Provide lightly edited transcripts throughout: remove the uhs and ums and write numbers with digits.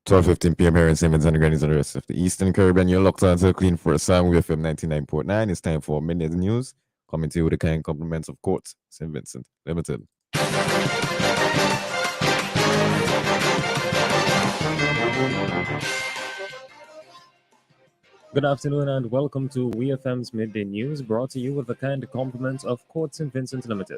12:15 p.m. here in St. Vincent and the Grenadines and the rest of the Eastern Caribbean. You're locked on to the Clean for a Song WEFM 99.9. It's time for Midday News. Coming to you with the kind compliments of Court St. Vincent Limited. Good afternoon and welcome to WEFM's Midday News, brought to you with the kind compliments of Court St. Vincent Limited.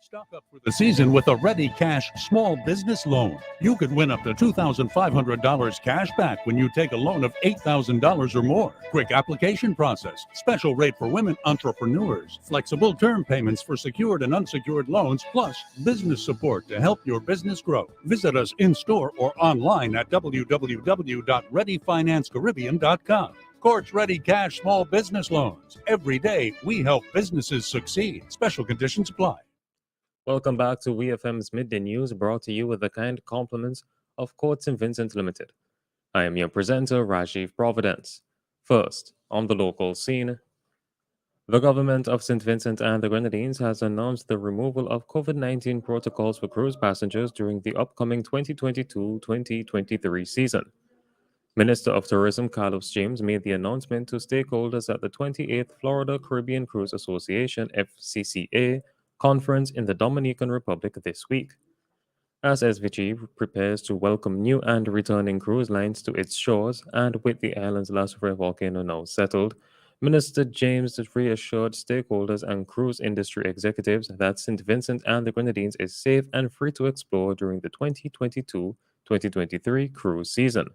Stock up for the season with a Ready Cash small business loan. You could win up to $2,500 cash back when you take a loan of $8,000 or more. Quick application process, special rate for women entrepreneurs, flexible term payments for secured and unsecured loans, plus business support to help your business grow. Visit us in-store or online at www.readyfinancecaribbean.com. Courts Ready Cash Small Business Loans. Every day, we help businesses succeed. Special conditions apply. Welcome back to WEFM's Midday News, brought to you with the kind compliments of Court St. Vincent Limited. I am your presenter, Rajiv Providence. First, on the local scene, the government of St. Vincent and the Grenadines has announced the removal of COVID-19 protocols for cruise passengers during the upcoming 2022-2023 season. Minister of Tourism Carlos James made the announcement to stakeholders at the 28th Florida Caribbean Cruise Association (FCCA) conference in the Dominican Republic this week. As SVG prepares to welcome new and returning cruise lines to its shores, and with the island's last volcano now settled, Minister James reassured stakeholders and cruise industry executives that St. Vincent and the Grenadines is safe and free to explore during the 2022-2023 cruise season.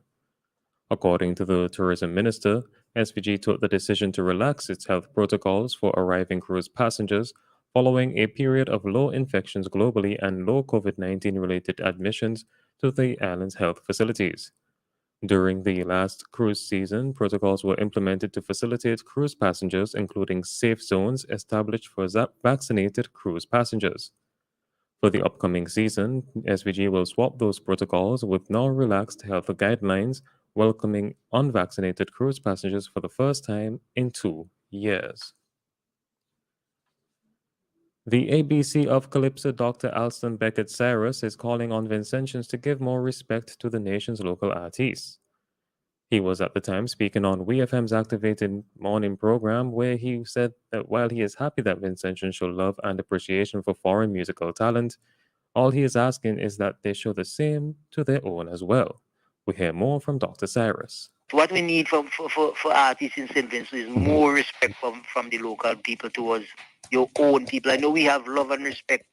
According to the tourism minister, SVG took the decision to relax its health protocols for arriving cruise passengers following a period of low infections globally and low COVID-19 related admissions to the island's health facilities. During the last cruise season, protocols were implemented to facilitate cruise passengers, including safe zones established for vaccinated cruise passengers. For the upcoming season, SVG will swap those protocols with now relaxed health guidelines, welcoming unvaccinated cruise passengers for the first time in 2 years. The ABC of Calypso, Dr. Alston Beckett Cyrus, is calling on Vincentians to give more respect to the nation's local artists. He was at the time speaking on WEFM's Activated Morning program, where he said that while he is happy that Vincentians show love and appreciation for foreign musical talent, all he is asking is that they show the same to their own as well. We hear more from Dr. Cyrus. What we need for artists in St. Vincent is more respect from the local people towards your own people. I know we have love and respect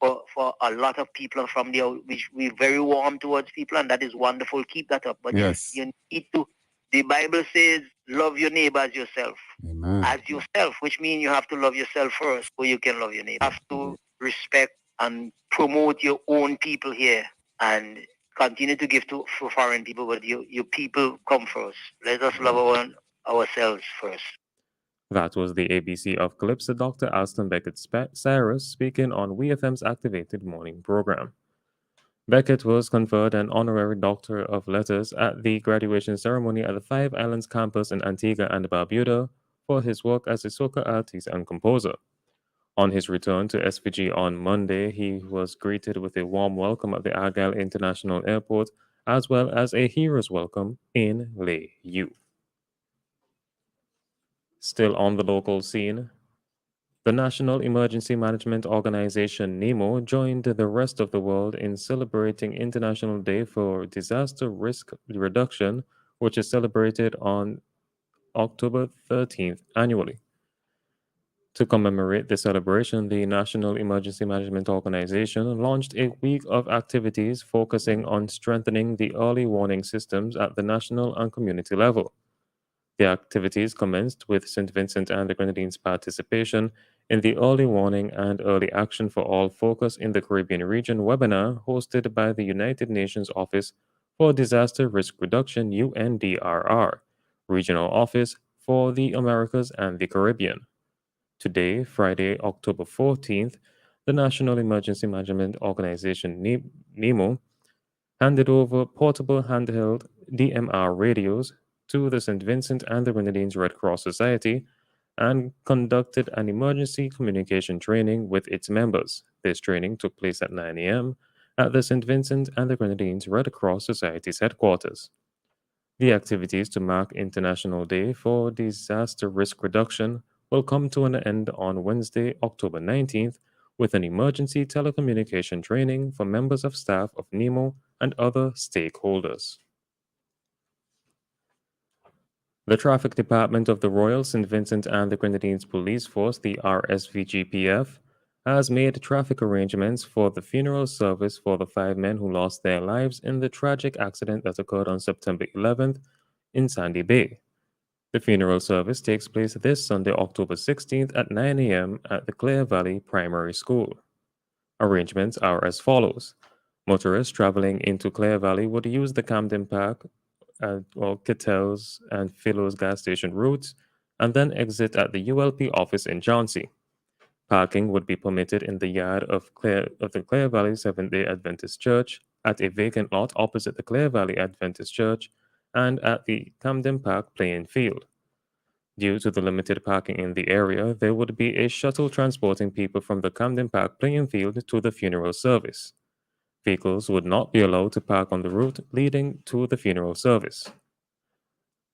for a lot of people from there, which we're very warm towards people, and that is wonderful. Keep that up. But Yes. you need to, the Bible says, love your neighbor as yourself. Amen. As yourself, which means you have to love yourself first, so you can love your neighbor. You have to respect and promote your own people here, and continue to give to for foreign people, but your people come first. Let us love ourselves first. That was the ABC of Calypso, Dr. Alston Beckett Cyrus, speaking on WEFM's Activated Morning program. Beckett was conferred an honorary Doctor of Letters at the graduation ceremony at the Five Islands campus in Antigua and Barbuda for his work as a soca artist and composer. On his return to SVG on Monday, he was greeted with a warm welcome at the Argyle International Airport, as well as a hero's welcome in Layou. Still on the local scene, the National Emergency Management Organization (NEMO) joined the rest of the world in celebrating International Day for Disaster Risk Reduction, which is celebrated on October 13th annually. To commemorate the celebration, the National Emergency Management Organization launched a week of activities focusing on strengthening the early warning systems at the national and community level. The activities commenced with St. Vincent and the Grenadines' participation in the Early Warning and Early Action for All Focus in the Caribbean Region webinar hosted by the United Nations Office for Disaster Risk Reduction (UNDRR), Regional Office for the Americas and the Caribbean. Today, Friday, October 14th, the National Emergency Management Organization (NEMO) handed over portable handheld DMR radios to the St. Vincent and the Grenadines Red Cross Society and conducted an emergency communication training with its members. This training took place at 9 a.m. at the St. Vincent and the Grenadines Red Cross Society's headquarters. The activities to mark International Day for Disaster Risk Reduction will come to an end on Wednesday, October 19th, with an emergency telecommunication training for members of staff of NEMO and other stakeholders. The Traffic Department of the Royal St. Vincent and the Grenadines Police Force, the RSVGPF, has made traffic arrangements for the funeral service for the 5 men who lost their lives in the tragic accident that occurred on September 11th in Sandy Bay. The funeral service takes place this Sunday, October 16th at 9 a.m. at the Clare Valley Primary School. Arrangements are as follows. Motorists traveling into Clare Valley would use the Camden Park or Cattell's and Philo's gas station routes and then exit at the ULP office in Chauncey. Parking would be permitted in the yard of the Clare Valley Seventh-day Adventist Church, at a vacant lot opposite the Clare Valley Adventist Church, and at the Camden Park playing field. Due to the limited parking in the area, there would be a shuttle transporting people from the Camden Park playing field to the funeral service. Vehicles would not be allowed to park on the route leading to the funeral service.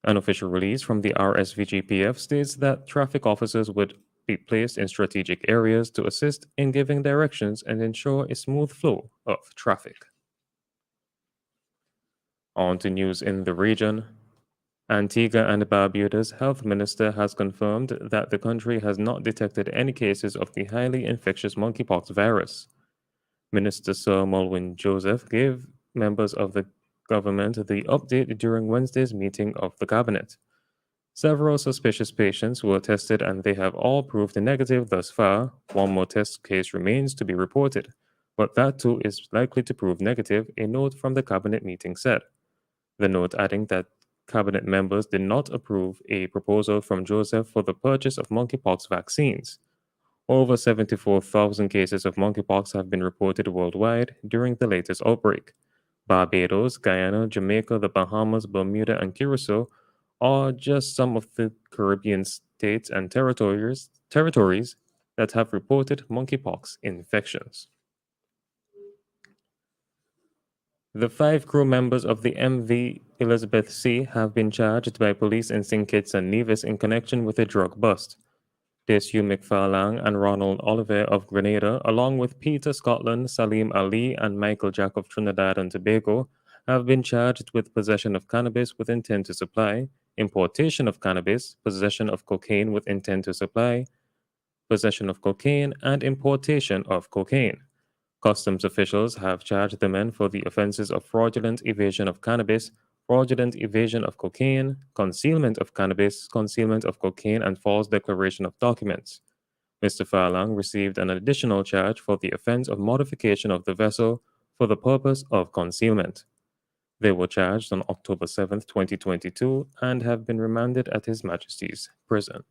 An official release from the RSVGPF states that traffic officers would be placed in strategic areas to assist in giving directions and ensure a smooth flow of traffic. On to news in the region. Antigua and Barbuda's health minister has confirmed that the country has not detected any cases of the highly infectious monkeypox virus. Minister Sir Mulwin Joseph gave members of the government the update during Wednesday's meeting of the cabinet. Several suspicious patients were tested and they have all proved negative thus far. One more test case remains to be reported, but that too is likely to prove negative, a note from the cabinet meeting said. The note adding that cabinet members did not approve a proposal from Joseph for the purchase of monkeypox vaccines. Over 74,000 cases of monkeypox have been reported worldwide during the latest outbreak. Barbados, Guyana, Jamaica, the Bahamas, Bermuda, and Curacao are just some of the Caribbean states and territories that have reported monkeypox infections. The 5 crew members of the MV Elizabeth C have been charged by police in St. Kitts and Nevis in connection with a drug bust. Hugh McFarlane and Ronald Oliver of Grenada, along with Peter Scotland, Salim Ali, and Michael Jack of Trinidad and Tobago, have been charged with possession of cannabis with intent to supply, importation of cannabis, possession of cocaine with intent to supply, possession of cocaine, and importation of cocaine. Customs officials have charged the men for the offenses of fraudulent evasion of cannabis, fraudulent evasion of cocaine, concealment of cannabis, concealment of cocaine, and false declaration of documents. Mr. Farlang received an additional charge for the offense of modification of the vessel for the purpose of concealment. They were charged on October 7, 2022, and have been remanded at His Majesty's prison.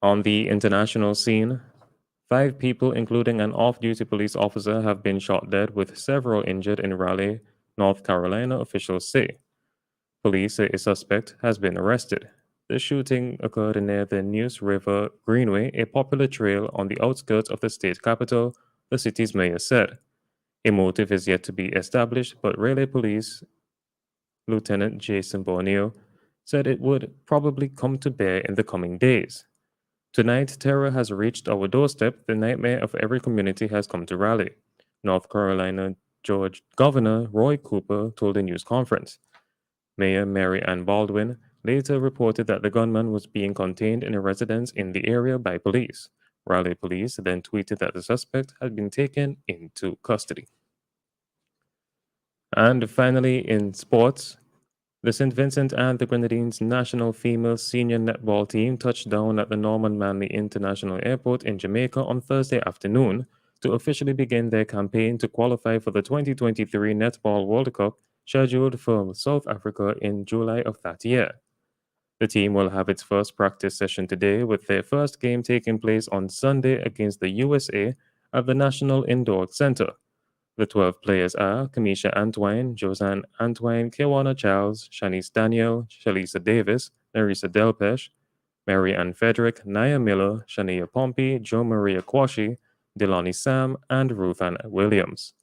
On the international scene, 5 people, including an off-duty police officer, have been shot dead with several injured in Raleigh, North Carolina, officials say. Police say a suspect has been arrested. The shooting occurred near the Neuse River Greenway, a popular trail on the outskirts of the state capital, the city's mayor said. A motive is yet to be established, but Raleigh Police Lieutenant Jason Borneo said it would probably come to bear in the coming days. Tonight, terror has reached our doorstep. The nightmare of every community has come to Raleigh, North Carolina Governor Roy Cooper told a news conference. Mayor Mary Ann Baldwin later reported that the gunman was being contained in a residence in the area by police. Raleigh police then tweeted that the suspect had been taken into custody. And finally, in sports, the St. Vincent and the Grenadines national female senior netball team touched down at the Norman Manley International Airport in Jamaica on Thursday afternoon to officially begin their campaign to qualify for the 2023 Netball World Cup scheduled for South Africa in July of that year. The team will have its first practice session today, with their first game taking place on Sunday against the USA at the National Indoor Center. The 12 players are Kamisha Antwine, Josanne Antwine, Kewana Charles, Shanice Daniel, Shalisa Davis, Narisa Delpesh, Mary Ann Frederick, Naya Miller, Shania Pompey, Jo Maria Quashi, Delani Sam, and Ruth Ann Williams.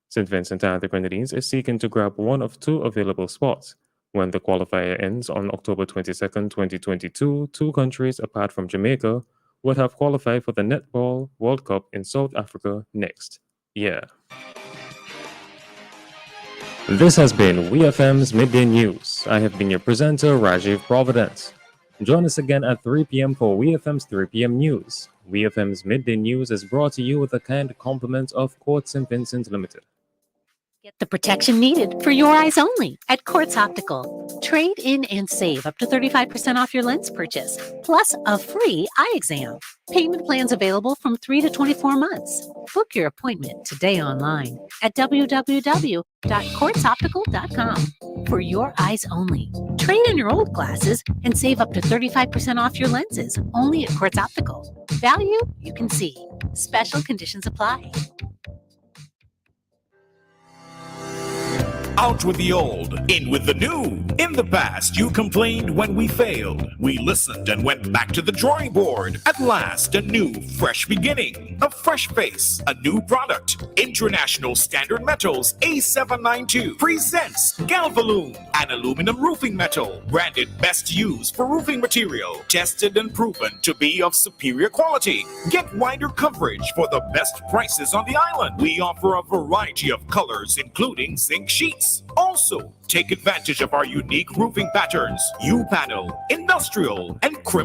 St. Vincent and the Grenadines is seeking to grab one of two available spots. When the qualifier ends on October 22nd, 2022, two countries apart from Jamaica would have qualified for the Netball World Cup in South Africa next year. This has been WEFM's Midday News. I have been your presenter, Rajiv Providence. Join us again at 3 p.m. for WEFM's 3 p.m. News. WEFM's Midday News is brought to you with the kind compliments of Court St. Vincent Limited. Get the protection needed for your eyes only at Quartz Optical. Trade in and save up to 35% off your lens purchase, plus a free eye exam. Payment plans available from 3 to 24 months. Book your appointment today online at www.quartzoptical.com. For your eyes only. Trade in your old glasses and save up to 35% off your lenses only at Quartz Optical. Value you can see. Special conditions apply. Out with the old, in with the new. In the past, you complained when we failed. We listened and went back to the drawing board. At last, a new, fresh beginning. A fresh face, a new product. International Standard Metals A792 presents Galvalume, an aluminum roofing metal, branded best used for roofing material, tested and proven to be of superior quality. Get wider coverage for the best prices on the island. We offer a variety of colors, including zinc sheets. Also, take advantage of our unique roofing patterns, U-panel, industrial, and crimp